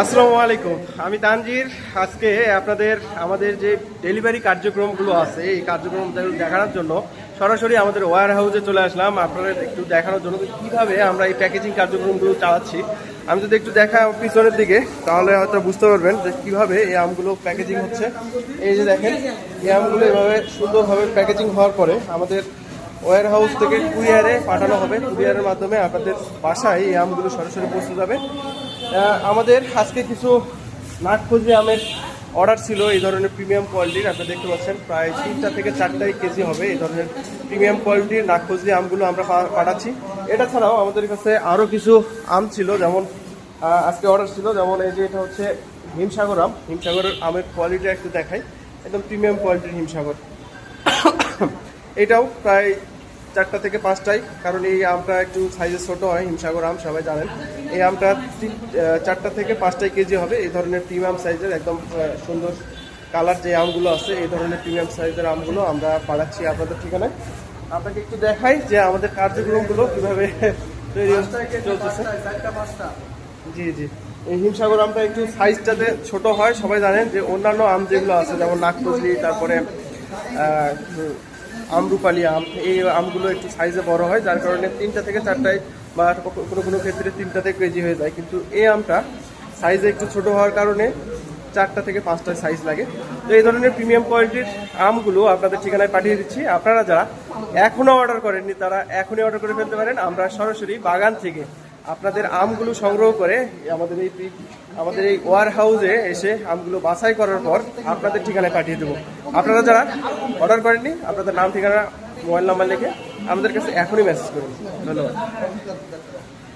আসসালামু আলাইকুম, আমি তানজির। আজকে আপনাদের আমাদের যে ডেলিভারি কার্যক্রমগুলো আছে এই কার্যক্রম দেখানোর জন্য সরাসরি আমাদের ওয়্যার হাউসে চলে আসলাম। আপনাদের একটু দেখানোর জন্য কিভাবে আমরা এই প্যাকেজিং কার্যক্রমগুলো চালাচ্ছি। আমি যদি একটু দেখা পিছনের দিকে তাহলে হয়তো বুঝতে পারবেন যে কিভাবে এই আমগুলো প্যাকেজিং হচ্ছে। এই যে দেখেন, এই আমগুলো এভাবে সুন্দরভাবে প্যাকেজিং হওয়ার পরে আমাদের ওয়্যার হাউস থেকে কুরিয়ারে পাঠানো হবে। কুরিয়ারের মাধ্যমে আপনাদের বাসায় এই আমগুলো সরাসরি পৌঁছে যাবে। আমাদের আজকে কিছু নাটখোঁজে আমের অর্ডার ছিল, এই ধরনের প্রিমিয়াম কোয়ালিটির। আপনি দেখতে পাচ্ছেন প্রায় 3টা থেকে 4টাই কেজি হবে এই ধরনের প্রিমিয়াম কোয়ালিটির নাটখোঁজে আমগুলো আমরা পাঠাচ্ছি। এটা ছাড়াও আমাদের কাছে আরও কিছু আম ছিল, যেমন আজকে অর্ডার ছিল, যেমন এই যে এটা হচ্ছে হিমসাগর আম। হিমসাগরের আমের কোয়ালিটি একটু দেখাই, একদম প্রিমিয়াম কোয়ালিটির হিমসাগর। এটাও প্রায় 4টা থেকে 5টাই, কারণ এই আমটা একটু সাইজে ছোট হয়। হিমসাগর আম সবাই জানেন। এই আমটা 4টা থেকে 5টাই কেজি হবে। এই ধরনের প্রিমিয়াম সাইজের একদম সুন্দর কালার যে আমগুলো আছে, এই ধরনের প্রিমিয়াম সাইজের আমগুলো আমরা পাঠাচ্ছি আপনাদের ঠিকানায়। আপনাকে একটু দেখাই যে আমাদের কার্যক্রমগুলো কীভাবে তৈরি চলতেছে। জি জি, এই হিমসাগর আমটা একটু সাইজটাতে ছোট হয়। সবাই জানেন যে অন্যান্য আম যেগুলো আছে, যেমন নাগফজলি, তারপরে আমরুপালি আম, এই আমগুলো একটু সাইজে বড় হয়, যার কারণে 3টা থেকে 4টায় বা কোনো কোনো ক্ষেত্রে 3টাতে কেজি হয়ে যায়। কিন্তু এই আমটা সাইজে একটু ছোট হওয়ার কারণে 4টা থেকে 5টায় সাইজ লাগে। তো এই ধরনের প্রিমিয়াম কোয়ালিটির আমগুলো আপনাদের ঠিকানায় পাঠিয়ে দিচ্ছি। আপনারা যারা এখনও অর্ডার করেননি তারা এখনই অর্ডার করে ফেলতে পারেন। আমরা সরাসরি বাগান থেকে আপনাদের আমগুলো সংগ্রহ করে আমাদের এই ওয়্যার হাউসে এসে আমগুলো বাছাই করার পর আপনাদের ঠিকানায় পাঠিয়ে দেবো। আপনারা যারা অর্ডার করেননি আপনাদের নাম, ঠিকানা, মোবাইল নাম্বার লিখে আমাদের কাছে এখনই মেসেজ করুন। ধন্যবাদ।